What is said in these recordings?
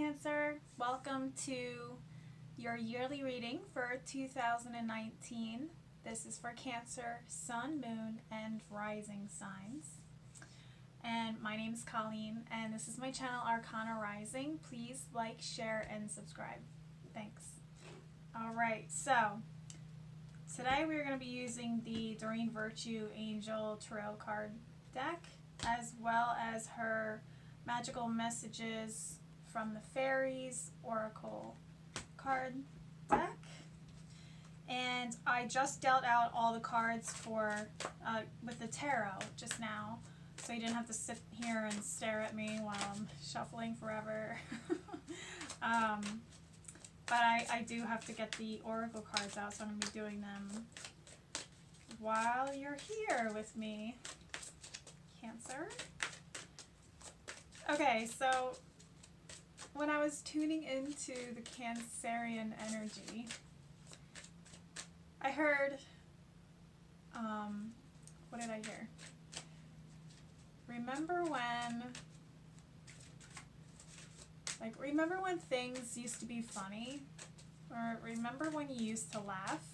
Cancer. Welcome to your yearly reading for 2019. This is for Cancer, Sun, Moon, and Rising signs. And my name is Colleen, and this is my channel, Arcana Rising. Please like, share, and subscribe. Thanks. Alright, so today we're going to be using the Doreen Virtue Angel Tarot card deck, as well as her Magical Messages from the Fairies Oracle card deck. And I just dealt out all the cards for with the tarot just now, so you didn't have to sit here and stare at me while I'm shuffling forever. But I do have to get the Oracle cards out, so I'm going to be doing them while you're here with me, Cancer. Okay, so when I was tuning into the Cancerian energy, I heard, what did I hear? Remember when things used to be funny? Or remember when you used to laugh?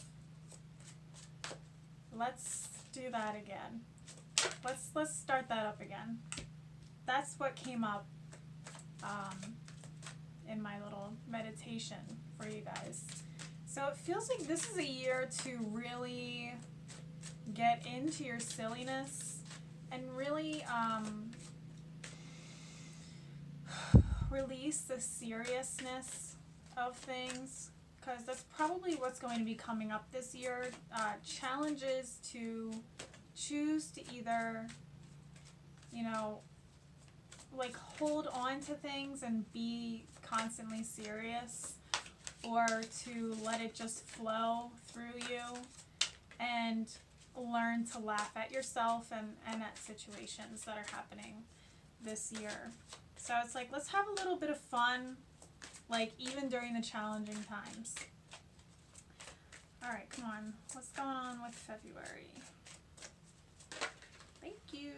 Let's do that again. Let's start that up again. That's what came up in my little meditation for you guys. So it feels like this is a year to really get into your silliness and really release the seriousness of things, because that's probably what's going to be coming up this year. Challenges to choose to either, like hold on to things and be constantly serious, or to let it just flow through you and learn to laugh at yourself and at situations that are happening this year. So it's like, let's have a little bit of fun, like even during the challenging times. Alright, come on. What's going on with February? Thank you.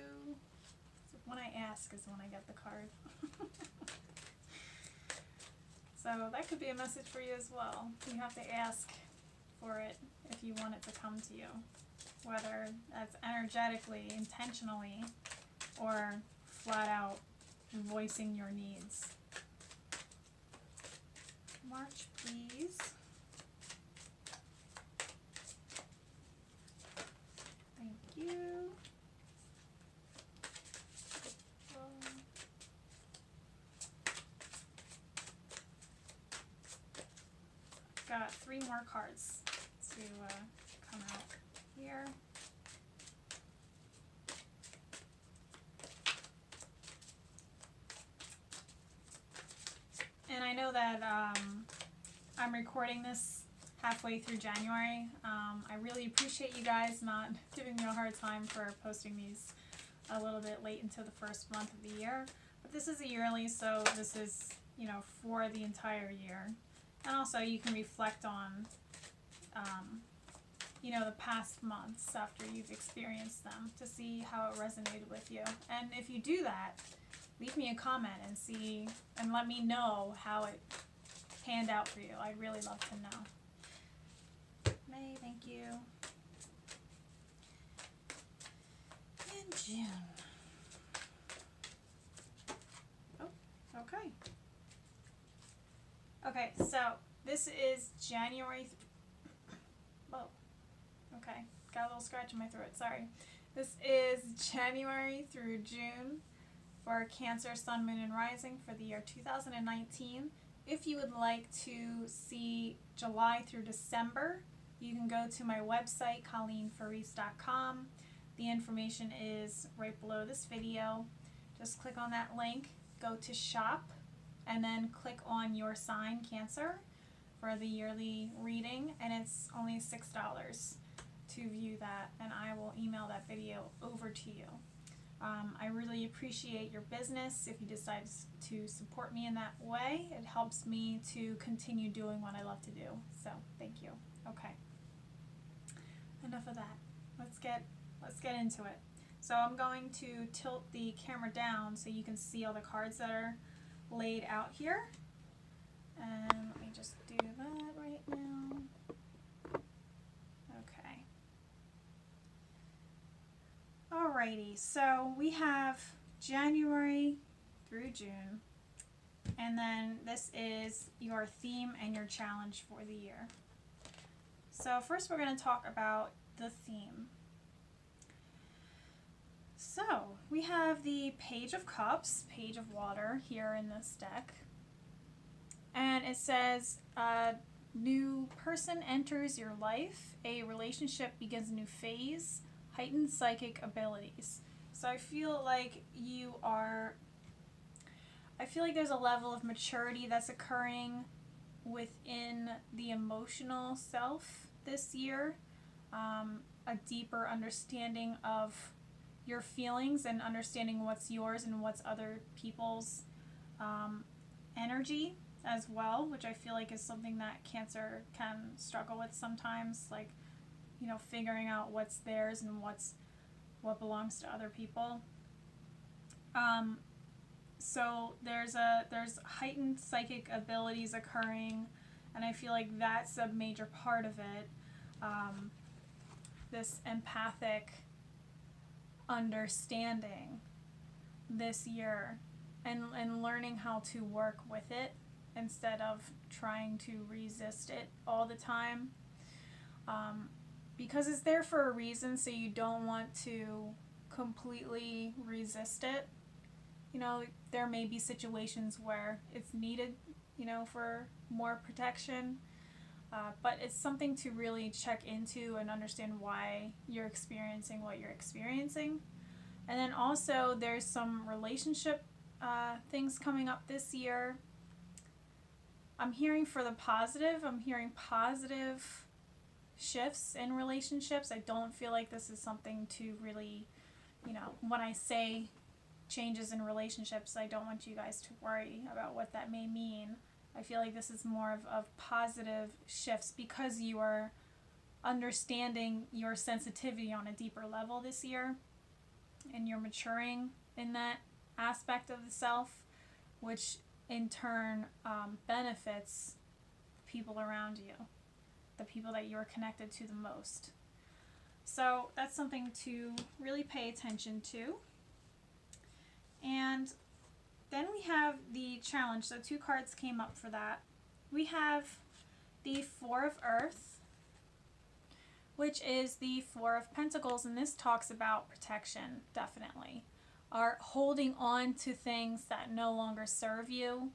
So when I ask is when I get the card. So that could be a message for you as well. You have to ask for it if you want it to come to you, whether that's energetically, intentionally, or flat out voicing your needs. March, please. Thank you. Got 3 more cards to come out here. And I know that I'm recording this halfway through January. I really appreciate you guys not giving me a hard time for posting these a little bit late into the first month of the year. But this is a yearly, so this is, for the entire year. And also you can reflect on, the past months after you've experienced them to see how it resonated with you. And if you do that, leave me a comment and let me know how it panned out for you. I'd really love to know. May, thank you. And June. Oh, okay. Okay, so this is January. Whoa. Okay, got a little scratch in my throat. Sorry. This is January through June for Cancer, Sun, Moon, and Rising for the year 2019. If you would like to see July through December, you can go to my website, ColleenFaris.com. The information is right below this video. Just click on that link, go to shop, and then click on your sign, Cancer, for the yearly reading, and it's only $6 to view that, and I will email that video over to you. I really appreciate your business if you decide to support me in that way. It helps me to continue doing what I love to do. So thank you. Okay. Enough of that. Let's get into it. So I'm going to tilt the camera down so you can see all the cards that are laid out here. And let me just do that right now. Okay. Alrighty, so we have January through June. And then this is your theme and your challenge for the year. So first we're going to talk about the theme. So we have the Page of Cups, Page of Water here in this deck. And it says, a new person enters your life, a relationship begins a new phase, heightened psychic abilities. So I feel like there's a level of maturity that's occurring within the emotional self this year. A deeper understanding of your feelings and understanding what's yours and what's other people's energy as well, which I feel like is something that Cancer can struggle with sometimes, like, figuring out what's theirs and what belongs to other people. So there's heightened psychic abilities occurring, and I feel like that's a major part of it. This empathic understanding this year, and learning how to work with it instead of trying to resist it all the time. Because it's there for a reason, so you don't want to completely resist it. There may be situations where it's needed, for more protection. But it's something to really check into and understand why you're experiencing what you're experiencing. And then also there's some relationship things coming up this year. I'm hearing for the positive. I'm hearing positive shifts in relationships. I don't feel like this is something to really, when I say changes in relationships, I don't want you guys to worry about what that may mean. I feel like this is more of positive shifts because you are understanding your sensitivity on a deeper level this year, and you're maturing in that aspect of the self, which in turn benefits people around you, the people that you're connected to the most. So that's something to really pay attention to. And then we have the challenge. So 2 cards came up for that. We have the Four of Earth, which is the Four of Pentacles, and this talks about protection, definitely. Are holding on to things that no longer serve you.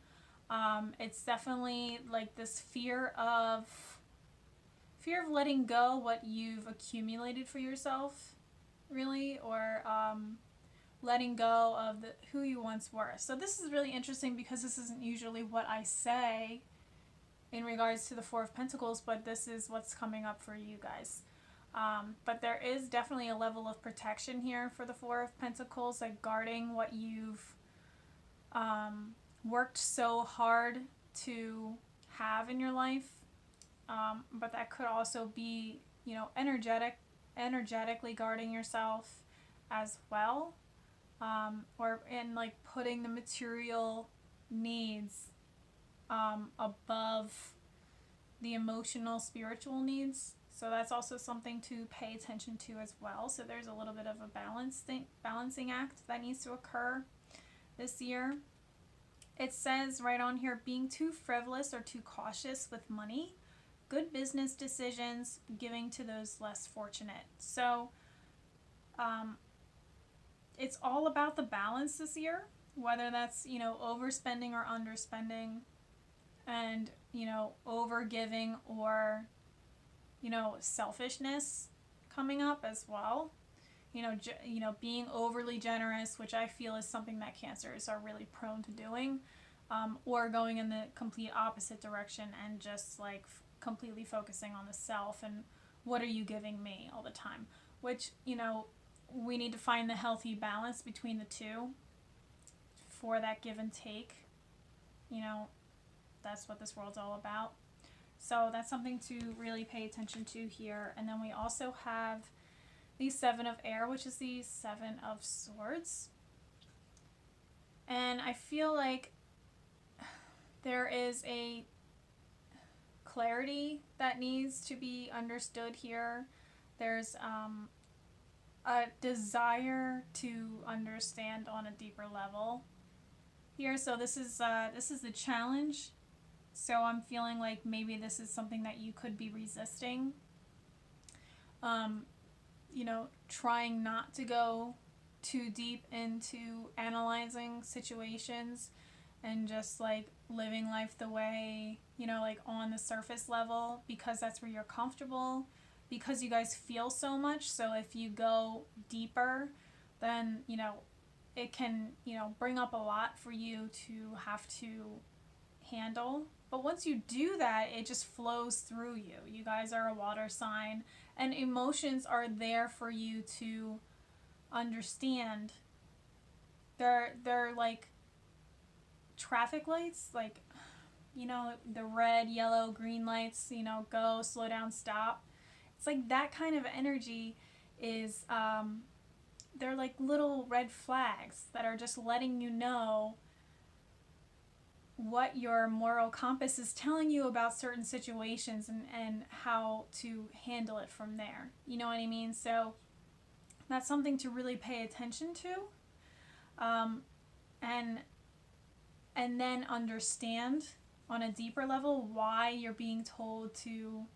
It's definitely like this fear of letting go what you've accumulated for yourself, really, or letting go of who you once were. So this is really interesting because this isn't usually what I say in regards to the Four of Pentacles, but this is what's coming up for you guys. But there is definitely a level of protection here for the Four of Pentacles, like guarding what you've worked so hard to have in your life. But that could also be, energetically guarding yourself as well. Or in like putting the material needs above the emotional, spiritual needs. So that's also something to pay attention to as well. So there's a little bit of a balancing act that needs to occur this year. It says right on here, being too frivolous or too cautious with money, good business decisions, giving to those less fortunate. So it's all about the balance this year, whether that's, overspending or underspending, and, overgiving or, selfishness coming up as well. Being overly generous, which I feel is something that Cancers are really prone to doing, or going in the complete opposite direction and just like completely focusing on the self and what are you giving me all the time, which, we need to find the healthy balance between the two for that give and take. That's what this world's all about. So that's something to really pay attention to here. And then we also have the Seven of Air, which is the Seven of Swords. And I feel like there is a clarity that needs to be understood here. There's a desire to understand on a deeper level here. So this is the challenge. So I'm feeling like maybe this is something that you could be resisting. Trying not to go too deep into analyzing situations and just like living life the way, like on the surface level, because that's where you're comfortable, because you guys feel so much. So if you go deeper, then, it can, bring up a lot for you to have to handle. But once you do that, it just flows through you. You guys are a water sign, and emotions are there for you to understand. They're like traffic lights, like, the red, yellow, green lights, go, slow down, stop. It's like that kind of energy is, they're like little red flags that are just letting you know what your moral compass is telling you about certain situations, and how to handle it from there. You know what I mean? So that's something to really pay attention to. And then understand on a deeper level why you're being told to,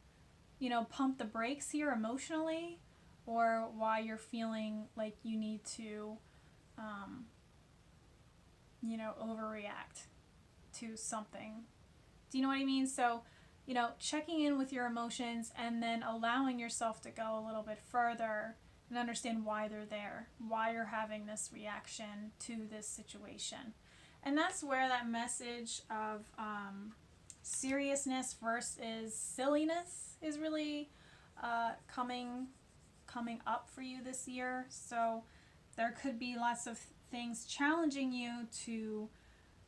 pump the brakes here emotionally, or why you're feeling like you need to, overreact to something. Do you know what I mean? So, checking in with your emotions and then allowing yourself to go a little bit further and understand why they're there, why you're having this reaction to this situation. And that's where that message of seriousness versus silliness is really coming up for you this year. So there could be lots of things challenging you to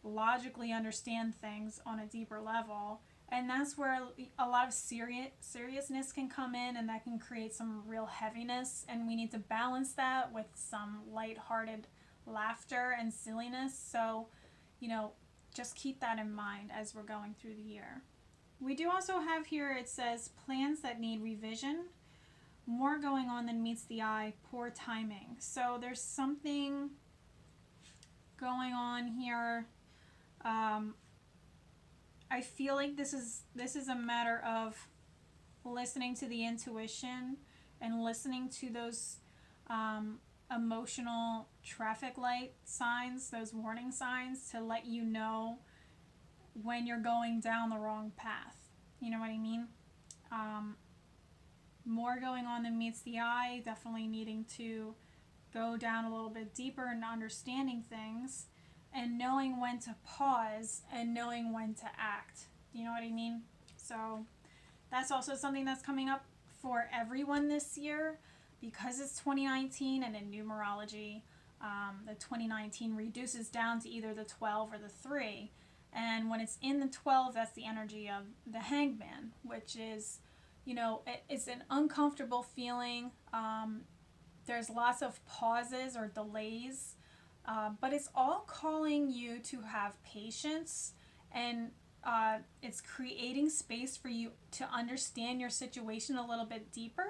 logically understand things on a deeper level, and that's where a lot of seriousness can come in, and that can create some real heaviness, and we need to balance that with some lighthearted laughter and silliness. So just keep that in mind as we're going through the year. We do also have here, it says plans that need revision, more going on than meets the eye, poor timing. So there's something going on here. I feel like this is a matter of listening to the intuition and listening to those emotional traffic light signs, those warning signs, to let you know when you're going down the wrong path. You know what I mean? More going on than meets the eye, definitely needing to go down a little bit deeper in understanding things, and knowing when to pause and knowing when to act. You know what I mean? So that's also something that's coming up for everyone this year, because it's 2019, and in numerology, the 2019 reduces down to either the 12 or the 3. And when it's in the 12, that's the energy of the Hangman, which is, it's an uncomfortable feeling. There's lots of pauses or delays. But it's all calling you to have patience, and it's creating space for you to understand your situation a little bit deeper.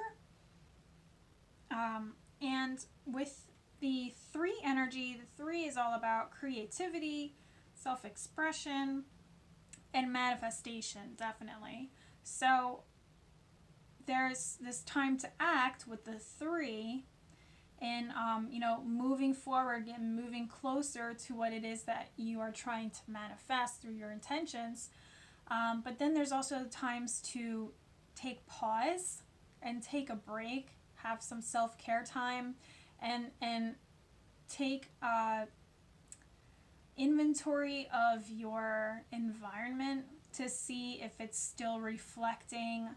And with the 3 energy, the 3 is all about creativity, self-expression, and manifestation, definitely. So there's this time to act with the 3, and moving forward and moving closer to what it is that you are trying to manifest through your intentions. But then there's also times to take pause and take a break, have some self-care time, and take inventory of your environment to see if it's still reflecting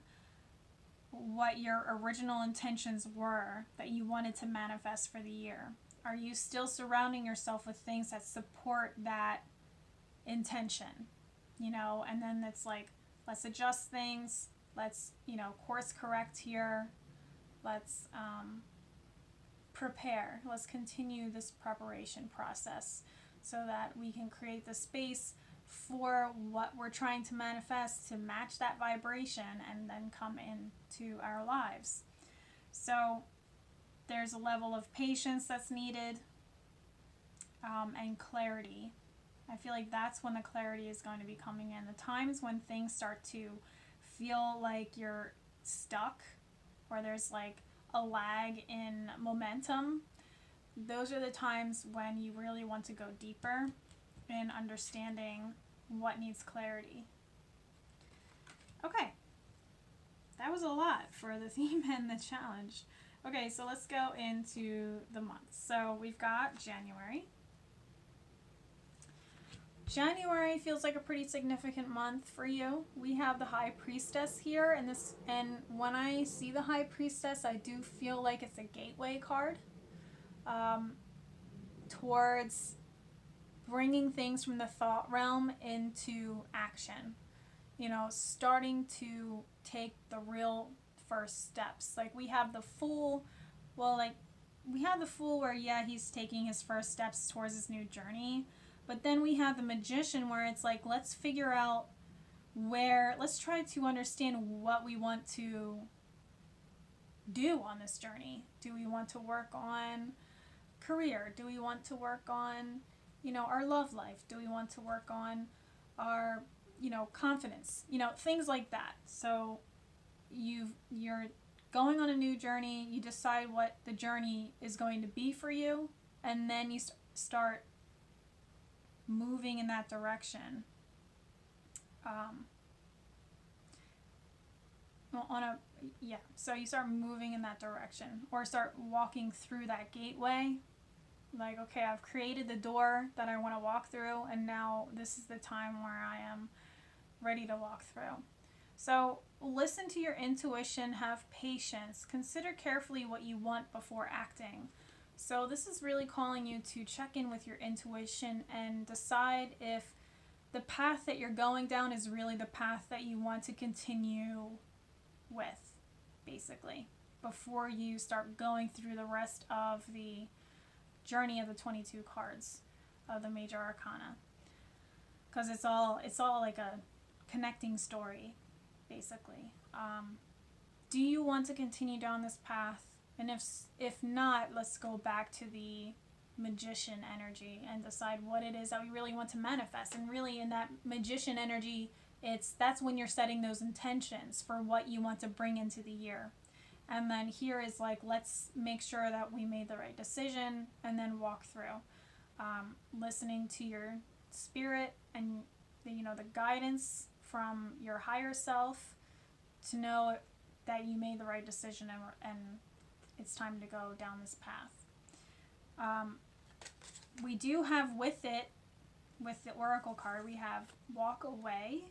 what your original intentions were that you wanted to manifest for the year. Are you still surrounding yourself with things that support that intention? And then it's like, let's adjust things, let's, course correct here, let's prepare, let's continue this preparation process so that we can create the space for what we're trying to manifest to match that vibration and then come into our lives. So there's a level of patience that's needed, and clarity. I feel like that's when the clarity is going to be coming in. The times when things start to feel like you're stuck, or there's like a lag in momentum, those are the times when you really want to go deeper in understanding what needs clarity. Okay, that was a lot for the theme and the challenge. Okay, so let's go into the months. So we've got January. January feels like a pretty significant month for you. We have the High Priestess here, and when I see the High Priestess, I do feel like it's a gateway card towards bringing things from the thought realm into action. You know, starting to take the real first steps. Like we have the Fool, where, yeah, he's taking his first steps towards his new journey. But then we have the Magician, where it's like, let's figure out let's try to understand what we want to do on this journey. Do we want to work on career? Do we want to work on, our love life? Do we want to work on our, confidence? Things like that. So you're going on a new journey. You decide what the journey is going to be for you, and then you start moving in that direction. So you start moving in that direction, or start walking through that gateway. Like, okay, I've created the door that I want to walk through, and now this is the time where I am ready to walk through. So listen to your intuition, have patience, consider carefully what you want before acting. So this is really calling you to check in with your intuition and decide if the path that you're going down is really the path that you want to continue with, basically, before you start going through the rest of the journey of the 22 cards of the major arcana. Because it's all like a connecting story, basically. Do you want to continue down this path? And if not, let's go back to the Magician energy and decide what it is that we really want to manifest. And really, in that Magician energy, that's when you're setting those intentions for what you want to bring into the year. And then here is like, let's make sure that we made the right decision, and then walk through, listening to your spirit and the guidance from your higher self to know that you made the right decision and it's time to go down this path. We do have with the Oracle card, we have Walk Away.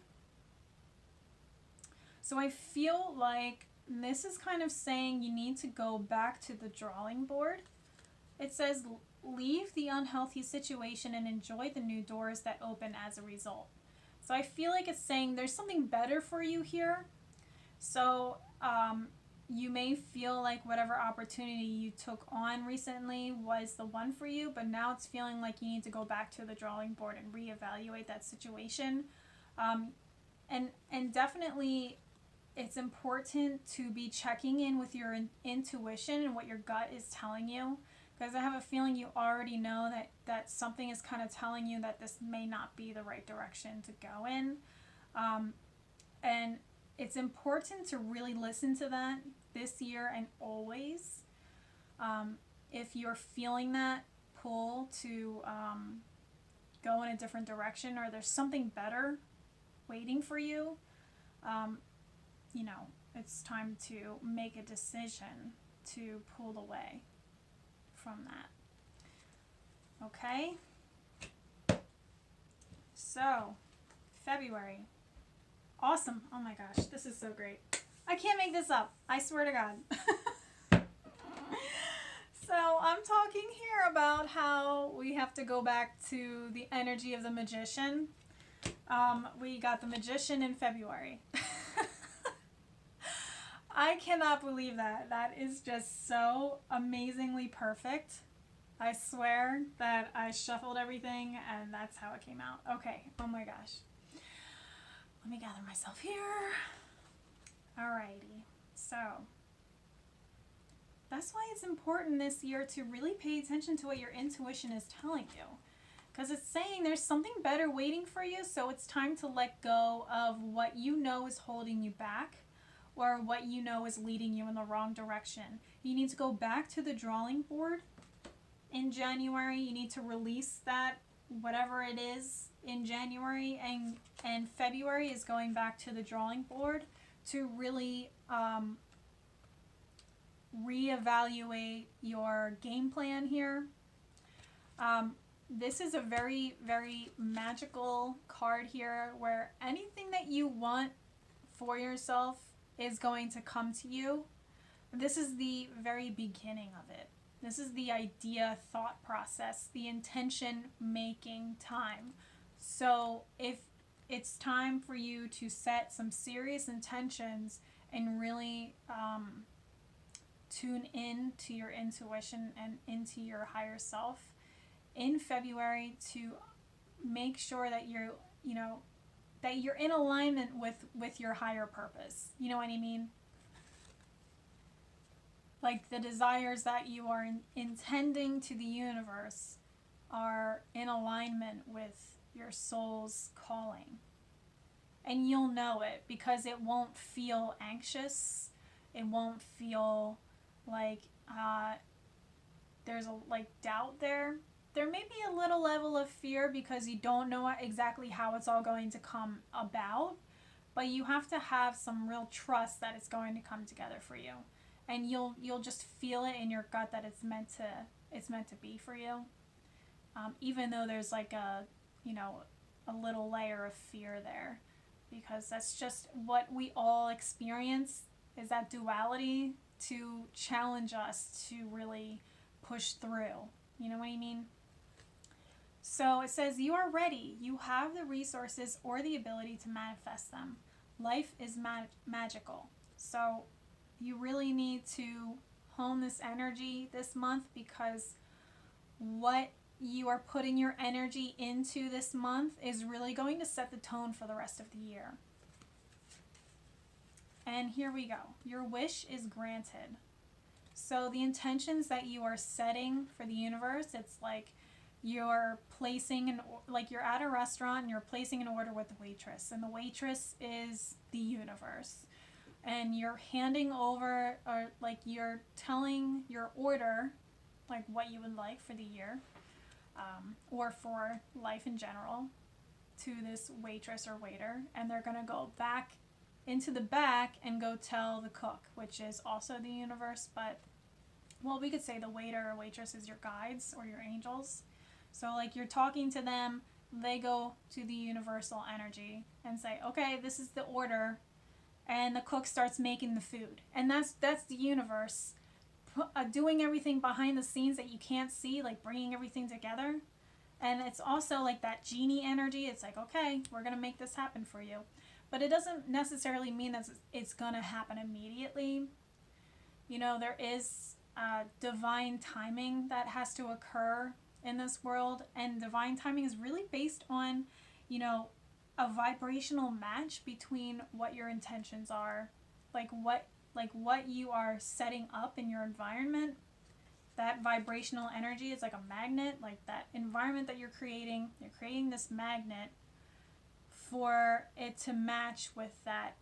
So I feel like this is kind of saying you need to go back to the drawing board. It says, leave the unhealthy situation and enjoy the new doors that open as a result. So I feel like it's saying there's something better for you here. So you may feel like whatever opportunity you took on recently was the one for you, but now it's feeling like you need to go back to the drawing board and reevaluate that situation. And definitely it's important to be checking in with your intuition and what your gut is telling you, because I have a feeling you already know that something is kind of telling you that this may not be the right direction to go in. And it's important to really listen to that this year and always. If you're feeling that pull to go in a different direction, or there's something better waiting for you, it's time to make a decision to pull away from that. Okay? So, February. Awesome. Oh my gosh, this is so great. I can't make this up. I swear to God. So I'm talking here about how we have to go back to the energy of the Magician. We got the Magician in February. I cannot believe that. That is just so amazingly perfect. I swear that I shuffled everything and that's how it came out. Okay, oh my gosh. Let me gather myself here. Alrighty, so that's why it's important this year to really pay attention to what your intuition is telling you. Because it's saying there's something better waiting for you, so it's time to let go of what you know is holding you back or what you know is leading you in the wrong direction. You need to go back to the drawing board in January. You need to release that, whatever it is, in January, and February is going back to the drawing board to really reevaluate your game plan here. This is a very, very magical card here where anything that you want for yourself is going to come to you. This is the very beginning of it. This is the idea, thought process, the intention making time. So if it's time for you to set some serious intentions and really tune in to your intuition and into your higher self in February, to make sure that you're in alignment with your higher purpose. You know what I mean? Like the desires that you are intending to the universe are in alignment with your soul's calling. And you'll know it because it won't feel anxious. It won't feel like there's a doubt there. There may be a little level of fear because you don't know exactly how it's all going to come about, but you have to have some real trust that it's going to come together for you. And you'll just feel it in your gut that it's meant to be for you. Even though there's like a little layer of fear there, because that's just what we all experience, is that duality to challenge us to really push through. You know what I mean? So it says you are ready. You have the resources or the ability to manifest them. Life is magical. So you really need to hone this energy this month, because what you are putting your energy into this month is really going to set the tone for the rest of the year. And here we go. Your wish is granted. So the intentions that you are setting for the universe, it's like you're placing you're at a restaurant and you're placing an order with the waitress, and the waitress is the universe. And you're handing over, or you're telling your order, what you would like for the year, or for life in general, to this waitress or waiter, and they're going to go back into the back and go tell the cook, which is also the universe, but, well, we could say the waiter or waitress is your guides or your angels. So, you're talking to them, they go to the universal energy and say, okay, this is the order, and the cook starts making the food. And that's the universe doing everything behind the scenes that you can't see, bringing everything together. And it's also that genie energy. It's okay, we're going to make this happen for you. But it doesn't necessarily mean that it's going to happen immediately. There is divine timing that has to occur in this world, and divine timing is really based on, a vibrational match between what your intentions are, what you are setting up in your environment. That vibrational energy is like a magnet, that environment that you're creating this magnet for it to match with that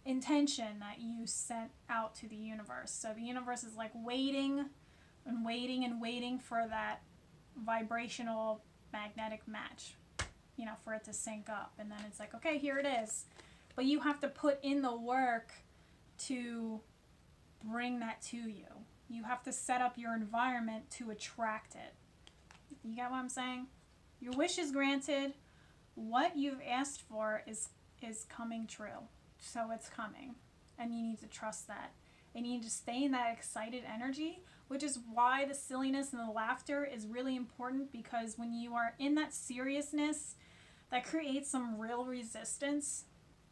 intention that you sent out to the universe. So the universe is waiting and waiting and waiting for that vibrational magnetic match, for it to sync up. And then it's okay, here it is. But you have to put in the work to bring that to you. You have to set up your environment to attract it. You get what I'm saying? Your wish is granted. What you've asked for is coming true. So it's coming. And you need to trust that. And you need to stay in that excited energy, which is why the silliness and the laughter is really important, because when you are in that seriousness, that creates some real resistance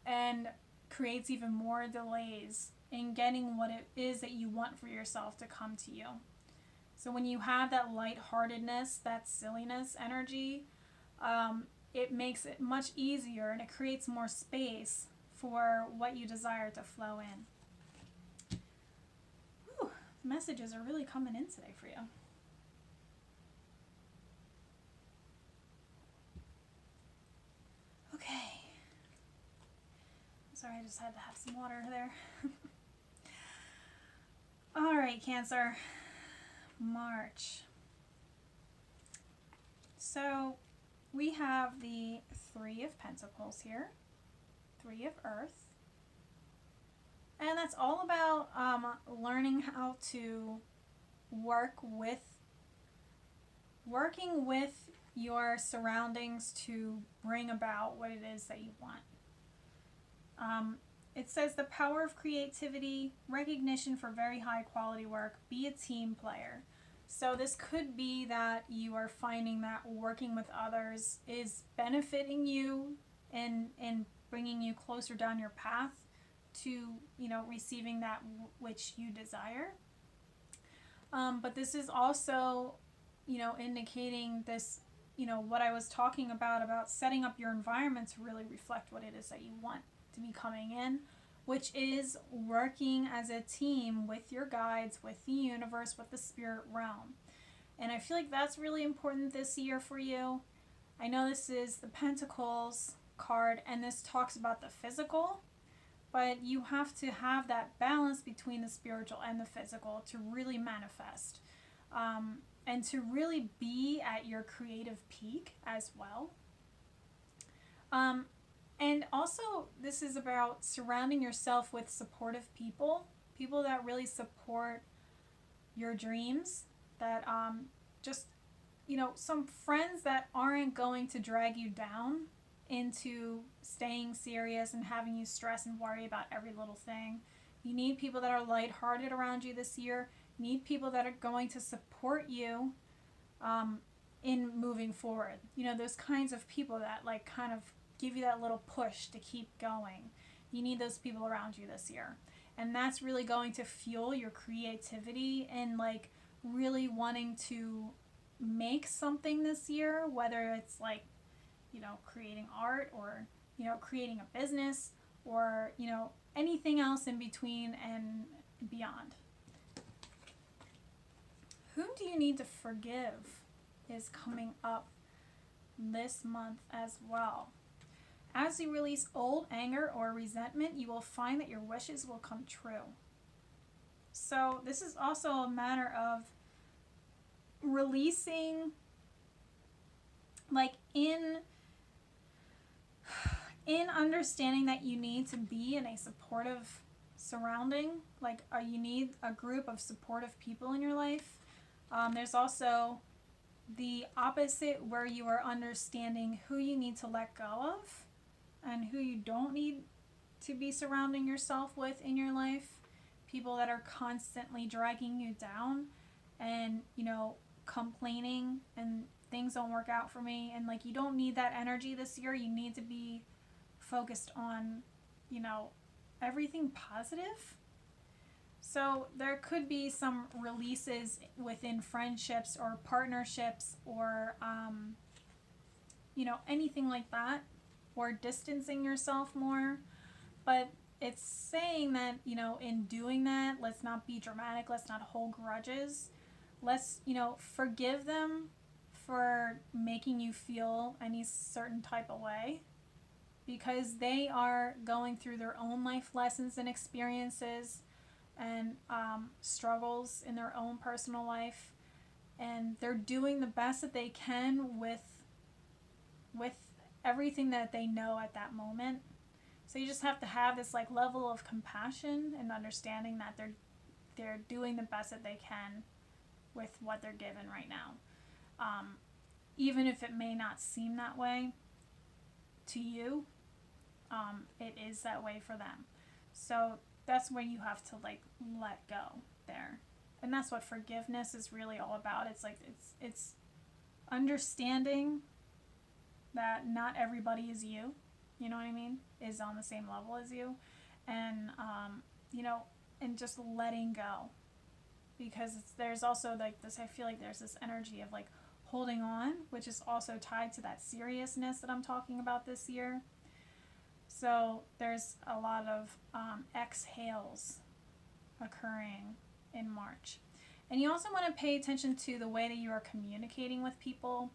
and creates even more delays in getting what it is that you want for yourself to come to you. So when you have that lightheartedness, that silliness energy, it makes it much easier and it creates more space for what you desire to flow in. Whew, messages are really coming in today for you. Okay. Sorry, I just had to have some water there. All right, Cancer. March. So we have the Three of Pentacles here, Three of Earth, and that's all about learning how to working with your surroundings to bring about what it is that you want. It says the power of creativity, recognition for very high quality work, be a team player. So this could be that you are finding that working with others is benefiting you and bringing you closer down your path to, receiving that which you desire. But this is also, indicating this, what I was talking about setting up your environment to really reflect what it is that you want to be coming in, which is working as a team with your guides, with the universe, with the spirit realm. And I feel like that's really important this year for you. I know this is the Pentacles card, and this talks about the physical, but you have to have that balance between the spiritual and the physical to really manifest, and to really be at your creative peak as well. And also, this is about surrounding yourself with supportive people that really support your dreams, that just, some friends that aren't going to drag you down into staying serious and having you stress and worry about every little thing. You need people that are lighthearted around you this year. You need people that are going to support you in moving forward. Those kinds of people that kind of give you that little push to keep going. You need those people around you this year. And that's really going to fuel your creativity and really wanting to make something this year, whether it's creating art or, creating a business or, anything else in between and beyond. Who do you need to forgive is coming up this month as well. As you release old anger or resentment, you will find that your wishes will come true. So this is also a matter of releasing, in understanding that you need to be in a supportive surrounding, you need a group of supportive people in your life. There's also the opposite, where you are understanding who you need to let go of and who you don't need to be surrounding yourself with in your life. People that are constantly dragging you down and, complaining and things don't work out for me. And you don't need that energy this year. You need to be focused on, everything positive. So there could be some releases within friendships or partnerships or, anything like that, or distancing yourself more. But it's saying that, in doing that, let's not be dramatic. Let's not hold grudges. Let's, forgive them for making you feel any certain type of way, because they are going through their own life lessons and experiences and struggles in their own personal life, and they're doing the best that they can with everything that they know at that moment. So you just have to have this level of compassion and understanding that they're doing the best that they can with what they're given right now, even if it may not seem that way to you. It is that way for them. So that's where you have to let go there. And that's what forgiveness is really all about. It's understanding that not everybody is you, you know what I mean, is on the same level as you, and and just letting go, because there's also like this, I feel like there's this energy of like holding on, which is also tied to that seriousness that I'm talking about this year. So there's a lot of exhales occurring in March. And you also want to pay attention to the way that you are communicating with people.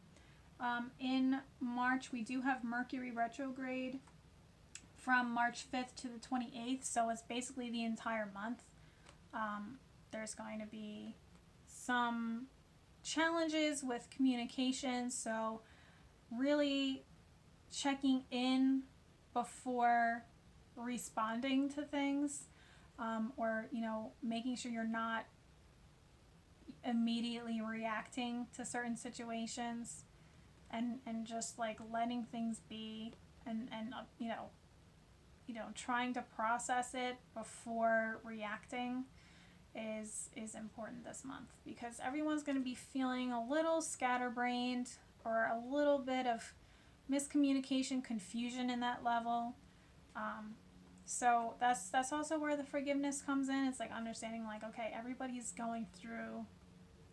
In March, we do have Mercury retrograde from March 5th to the 28th, so it's basically the entire month. There's going to be some challenges with communication, so really checking in before responding to things, or making sure you're not immediately reacting to certain situations, and just like letting things be, and trying to process it before reacting is important this month, because everyone's going to be feeling a little scatterbrained or a little bit of miscommunication, confusion in that level. So that's also where the forgiveness comes in. It's like understanding like, okay, everybody's going through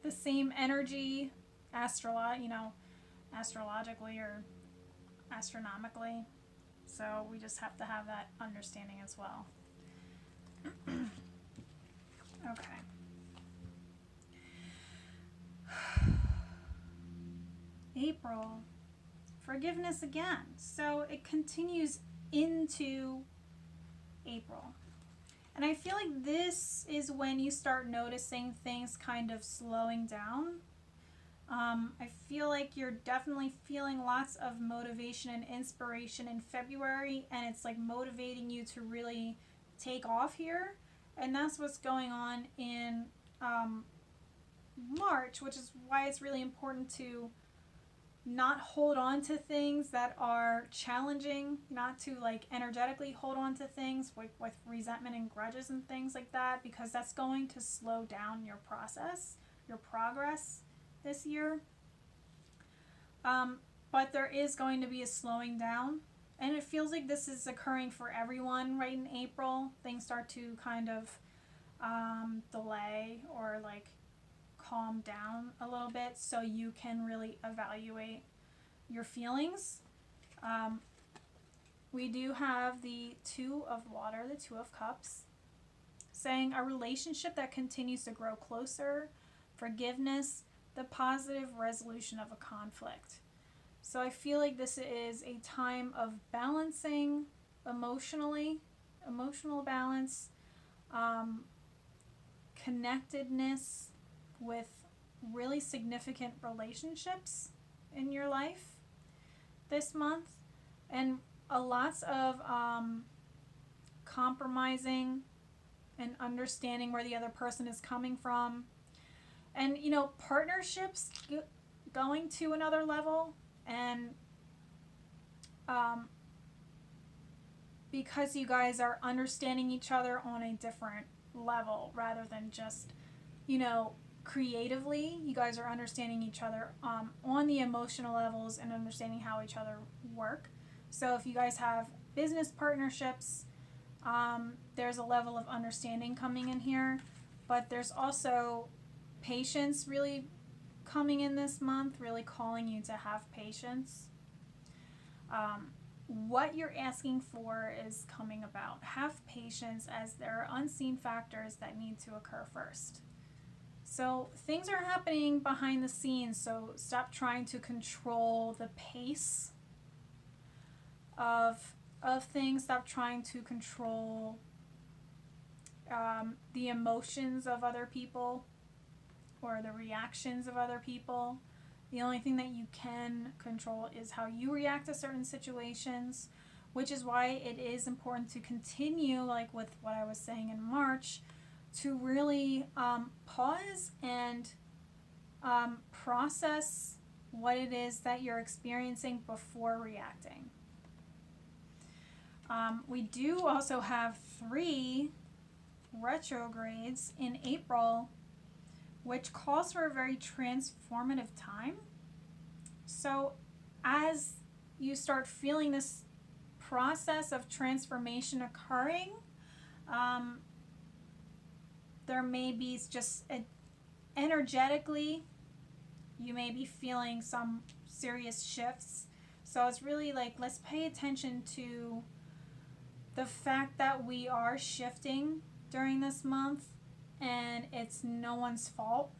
the same energy, astrologically or astronomically. So we just have to have that understanding as well. Okay. April. Forgiveness again. So it continues into April. And I feel like this is when you start noticing things kind of slowing down. I feel like you're definitely feeling lots of motivation and inspiration in February, and it's like motivating you to really take off here. And that's what's going on in March, which is why it's really important to not hold on to things that are challenging, not to like energetically hold on to things with resentment and grudges and things like that, because that's going to slow down your process, your progress this year. But there is going to be a slowing down, and it feels like this is occurring for everyone right in April. Things start to kind of delay or like calm down a little bit, so you can really evaluate your feelings. We do have the Two of Water, the Two of Cups, saying a relationship that continues to grow closer, forgiveness, the positive resolution of a conflict. So I feel like this is a time of balancing emotional balance, connectedness with really significant relationships in your life this month, and a lots of compromising and understanding where the other person is coming from, and partnerships going to another level, and because you guys are understanding each other on a different level rather than just creatively. You guys are understanding each other on the emotional levels and understanding how each other work. So if you guys have business partnerships, there's a level of understanding coming in here, but there's also patience really coming in this month, really calling you to have patience. What you're asking for is coming about. Have patience, as there are unseen factors that need to occur first. So things are happening behind the scenes, so stop trying to control the pace of things. Stop trying to control the emotions of other people or the reactions of other people. The only thing that you can control is how you react to certain situations, which is why it is important to continue, like with what I was saying in March, to really pause and process what it is that you're experiencing before reacting. We do also have 3 retrogrades in April, which calls for a very transformative time. So as you start feeling this process of transformation occurring, there may be just energetically, you may be feeling some serious shifts. So it's really like, let's pay attention to the fact that we are shifting during this month, and it's no one's fault.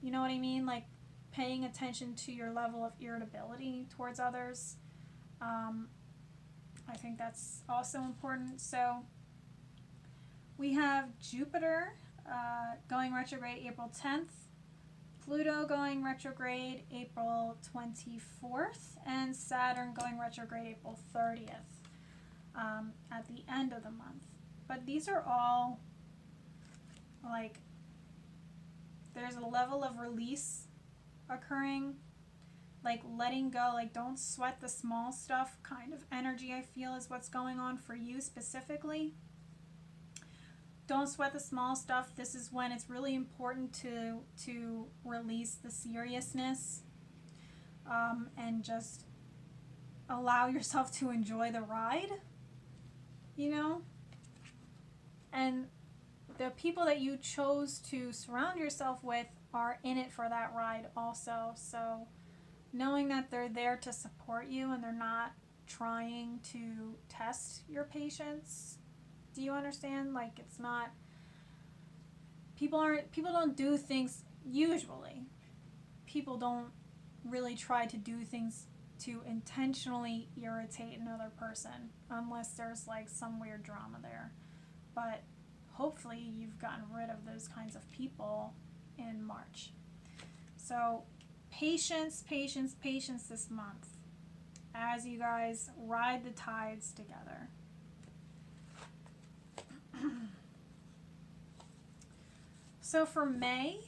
You know what I mean? Like, paying attention to your level of irritability towards others. I think that's also important. So we have Jupiter going retrograde April 10th, Pluto going retrograde April 24th, and Saturn going retrograde April 30th at the end of the month. But these are all, like, there's a level of release occurring, like letting go, like don't sweat the small stuff kind of energy, I feel, is what's going on for you specifically. Don't sweat the small stuff. This is when it's really important to release the seriousness and just allow yourself to enjoy the ride, you know? And the people that you chose to surround yourself with are in it for that ride also. So knowing that they're there to support you and they're not trying to test your patience. Do you understand? Like, it's not, people don't do things, usually people don't really try to do things to intentionally irritate another person unless there's like some weird drama there. But hopefully you've gotten rid of those kinds of people in March. So patience, patience, patience this month as you guys ride the tides together. So for May,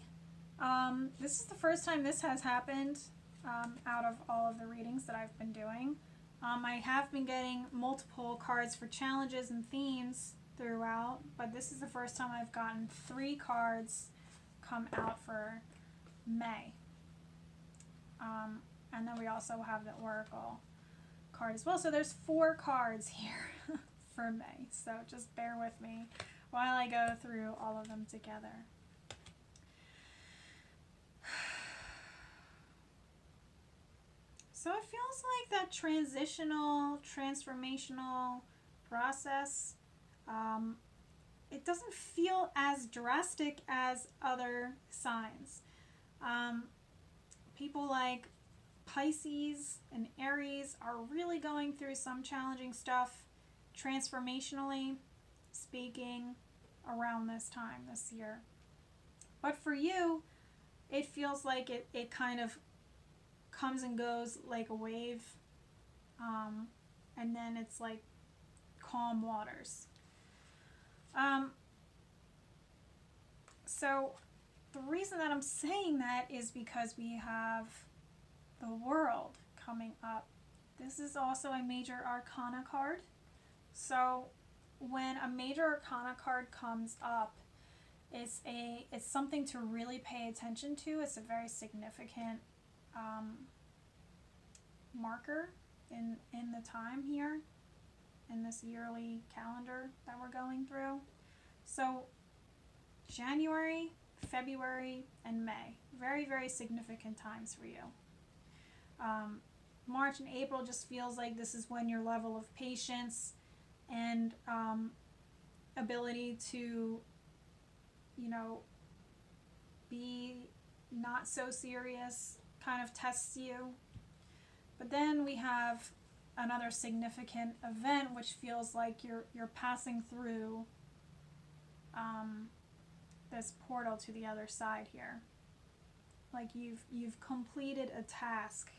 this is the first time this has happened out of all of the readings that I've been doing. I have been getting multiple cards for challenges and themes throughout, but this is the first time I've gotten 3 cards come out for May. And then we also have the Oracle card as well. So there's 4 cards here for May. So just bear with me while I go through all of them together. So it feels like that transformational process. It doesn't feel as drastic as other signs. People like Pisces and Aries are really going through some challenging stuff, transformationally speaking, around this time this year. But for you, it feels like it kind of comes and goes like a wave, and then it's like calm waters. So the reason that I'm saying that is because we have the World coming up. This is also a major arcana card. So when a major arcana card comes up, it's something to really pay attention to. It's a very significant marker in the time here, in this yearly calendar that we're going through. So January, February, and May, very, very significant times for you. March and April just feels like this is when your level of patience and ability to, be not so serious kind of tests you. But then we have another significant event which feels like you're passing through this portal to the other side here. Like you've completed a task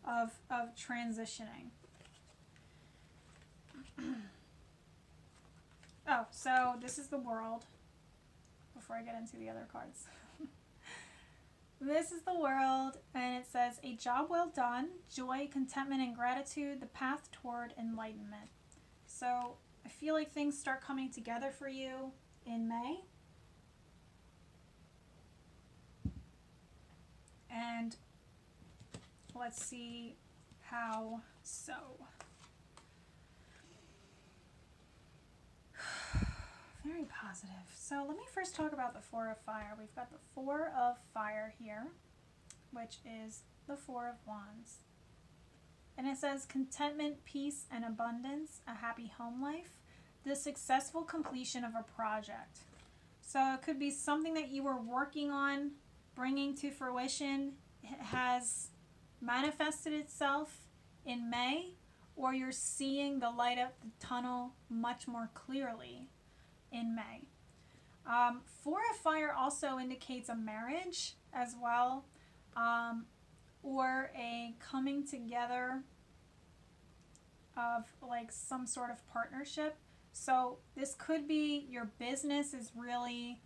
of transitioning. Oh, so this is the World before I get into the other cards. This is the World, and it says, a job well done, joy, contentment, and gratitude, the path toward enlightenment. So I feel like things start coming together for you in May. And let's see how so. Very positive. So let me first talk about the Four of Fire. We've got the Four of Fire here, which is the Four of Wands. And it says contentment, peace, and abundance, a happy home life, the successful completion of a project. So it could be something that you were working on, bringing to fruition. It has manifested itself in May, or you're seeing the light at the tunnel much more clearly in May. Four of Fire also indicates a marriage as well, or a coming together of like some sort of partnership. So this could be your business is really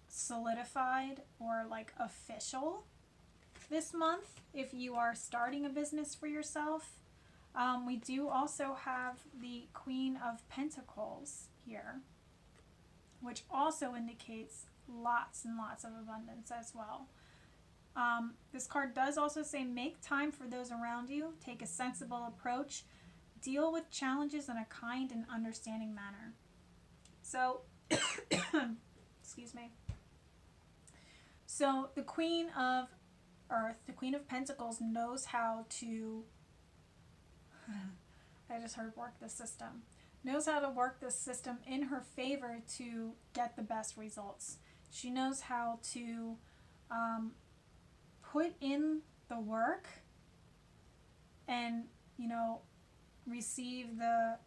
solidified or like official this month if you are starting a business for yourself. We do also have the Queen of Pentacles here, which also indicates lots and lots of abundance as well. This card does also say make time for those around you, take a sensible approach, deal with challenges in a kind and understanding manner. So, excuse me. So the Queen of Earth, the Queen of Pentacles, knows how to, I just heard work the system, knows how to work the system in her favor to get the best results. She knows how to put in the work and, you know, receive the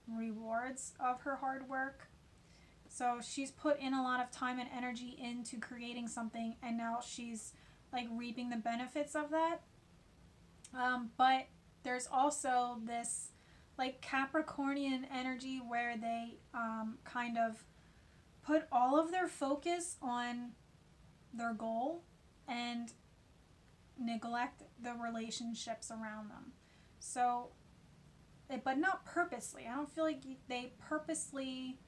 rewards of her hard work. So she's put in a lot of time and energy into creating something, and now she's like reaping the benefits of that. But there's also this like Capricornian energy where they kind of put all of their focus on their goal and neglect the relationships around them. So, but not purposely. I don't feel like they purposely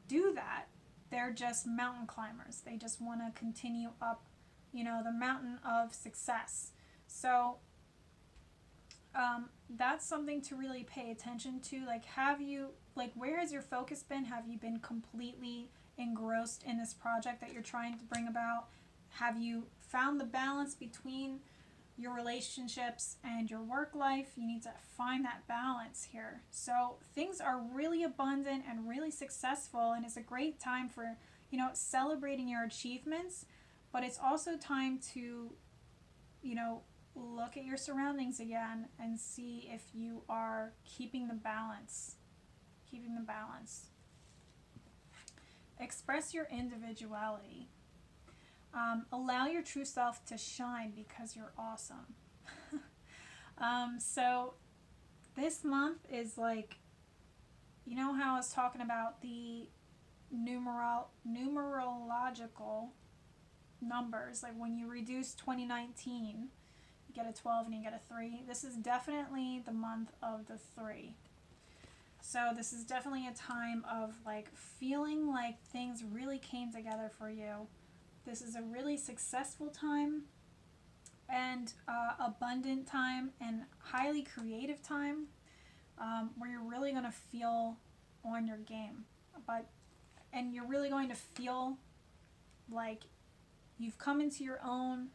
do that. They're just mountain climbers. They just want to continue up, you know, the mountain of success. So that's something to really pay attention to. Like, where has your focus been? Have you been completely engrossed in this project that you're trying to bring about? Have you found the balance between your relationships and your work life? You need to find that balance here. So things are really abundant and really successful, and it's a great time for, you know, celebrating your achievements, but it's also time to, you know, look at your surroundings again and see if you are keeping the balance. Express your individuality. Allow your true self to shine because you're awesome. So this month is like, you know how I was talking about the numerological numbers, like when you reduce 2019, you get a 12 and you get a 3. This is definitely the month of the 3. So this is definitely a time of like feeling like things really came together for you. This is a really successful time and abundant time and highly creative time, where you're really going to feel on your game. And you're really going to feel like you've come into your own.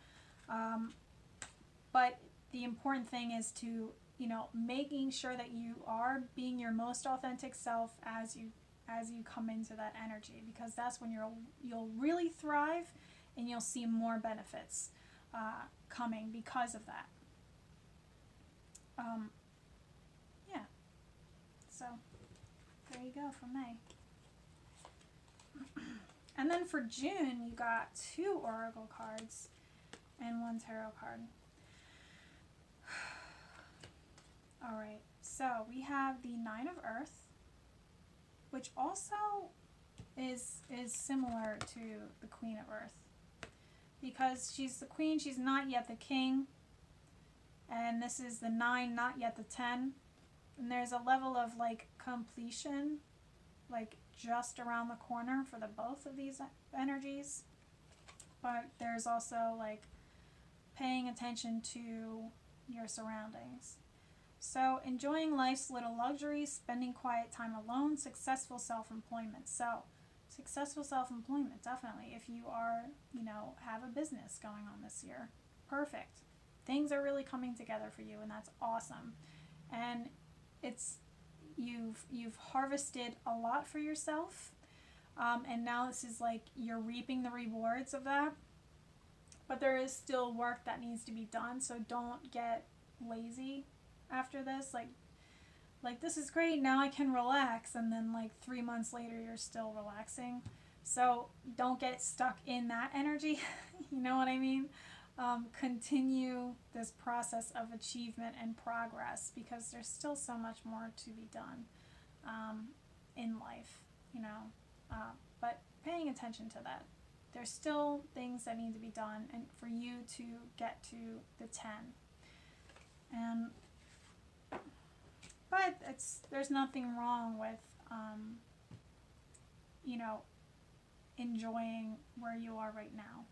But the important thing is to, you know, making sure that you are being your most authentic self as you come into that energy, because that's when you'll really thrive and you'll see more benefits coming because of that. Yeah. So there you go for May. And then for June, you got 2 oracle cards and 1 tarot card. All right. So we have the 9 of Earth, which also is similar to the Queen of Earth, because she's the queen, she's not yet the king, and this is the 9, not yet the 10, and there's a level of like completion like just around the corner for the both of these energies, but there's also like paying attention to your surroundings. So enjoying life's little luxuries, spending quiet time alone, successful self-employment. So successful self-employment, definitely. If you are, have a business going on this year, perfect. Things are really coming together for you, and that's awesome. And you've harvested a lot for yourself, and now this is like you're reaping the rewards of that. But there is still work that needs to be done, so don't get lazy after this. Like this is great, now I can relax, and then like 3 months later you're still relaxing. So don't get stuck in that energy. You know what I mean? Continue this process of achievement and progress, because there's still so much more to be done in life, but paying attention to that. There's still things that need to be done, and for you to get to the 10. But there's nothing wrong with enjoying where you are right now.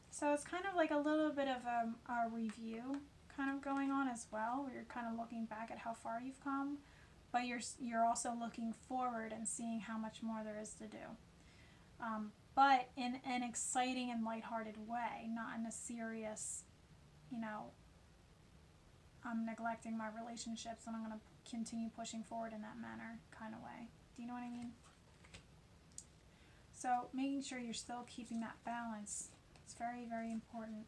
So it's kind of like a little bit of a review kind of going on as well, where you're kind of looking back at how far you've come, but you're also looking forward and seeing how much more there is to do. But in an exciting and lighthearted way, not in a serious, I'm neglecting my relationships and I'm going to continue pushing forward in that manner kind of way. Do you know what I mean? So making sure you're still keeping that balance is very, very important.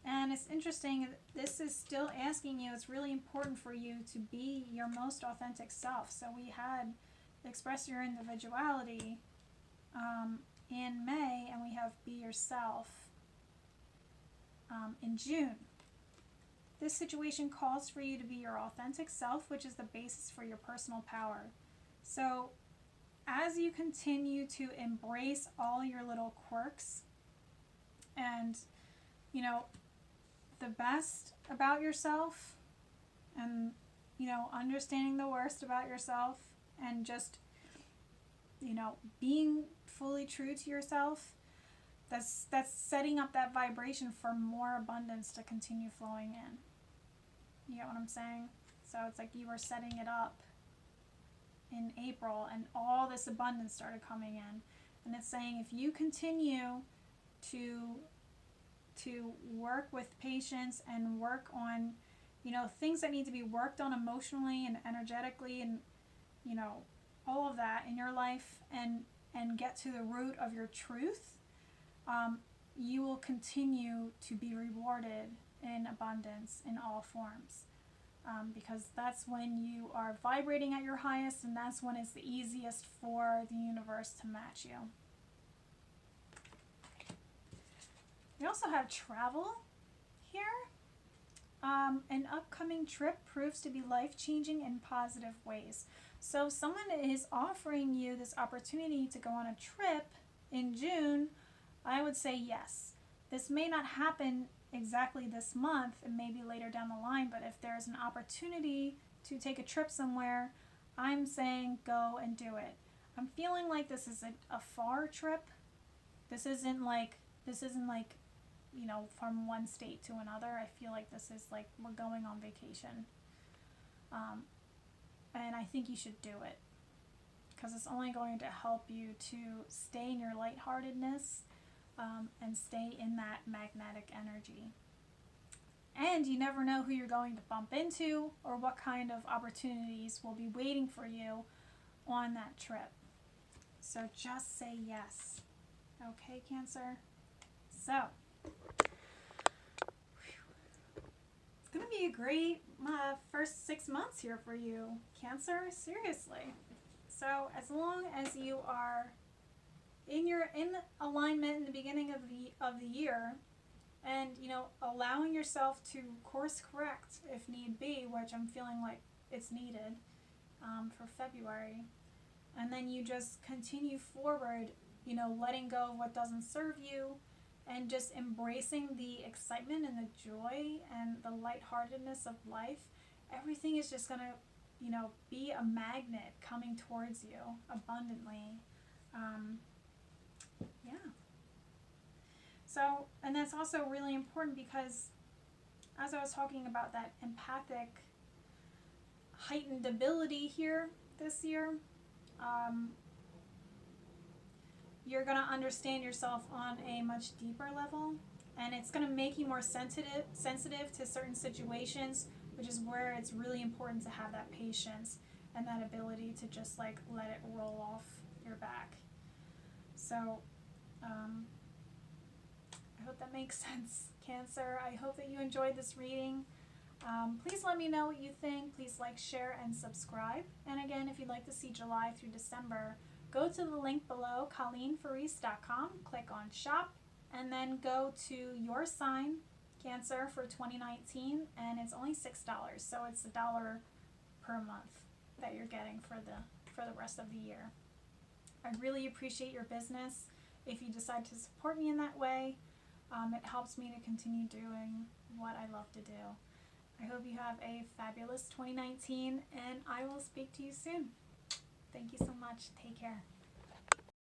And it's interesting, this is still asking you, it's really important for you to be your most authentic self. So we had express your individuality in May, and we have be yourself in June. This situation calls for you to be your authentic self, which is the basis for your personal power. So as you continue to embrace all your little quirks and, the best about yourself, and, understanding the worst about yourself, and just, being fully true to yourself, that's setting up that vibration for more abundance to continue flowing in. You get what I'm saying? So it's like you were setting it up in April, and all this abundance started coming in. And it's saying if you continue to work with patience and work on, things that need to be worked on emotionally and energetically, and, all of that in your life, and get to the root of your truth, you will continue to be rewarded in abundance in all forms. Because that's when you are vibrating at your highest, and that's when it's the easiest for the universe to match you. We also have travel here. An upcoming trip proves to be life-changing in positive ways. So if someone is offering you this opportunity to go on a trip in June, I would say yes. This may not happen exactly this month, and maybe later down the line, but if there's an opportunity to take a trip somewhere, I'm saying go and do it. I'm feeling like this is a far trip. This isn't like from one state to another. I feel like this is like we're going on vacation. And I think you should do it, because it's only going to help you to stay in your lightheartedness, and stay in that magnetic energy. And you never know who you're going to bump into, or what kind of opportunities will be waiting for you on that trip. So just say yes. Okay, Cancer? So, it's going to be a great first 6 months here for you, Cancer. Seriously. So as long as you are in alignment in the beginning of the year, and allowing yourself to course correct if need be, which I'm feeling like it's needed for February, and then you just continue forward, letting go of what doesn't serve you, and just embracing the excitement and the joy and the lightheartedness of life. Everything is just gonna be a magnet coming towards you abundantly. Yeah. So, and that's also really important, because as I was talking about that empathic heightened ability here this year, you're going to understand yourself on a much deeper level, and it's going to make you more sensitive to certain situations, which is where it's really important to have that patience and that ability to just like let it roll off your back. So I hope that makes sense, Cancer. I hope that you enjoyed this reading. Please let me know what you think. Please like, share, and subscribe. And again, if you'd like to see July through December, go to the link below, ColleenFaris.com, click on shop, and then go to your sign, Cancer, for 2019, and it's only $6, so it's $1 per month that you're getting for the rest of the year. I really appreciate your business. If you decide to support me in that way, it helps me to continue doing what I love to do. I hope you have a fabulous 2019, and I will speak to you soon. Thank you so much. Take care.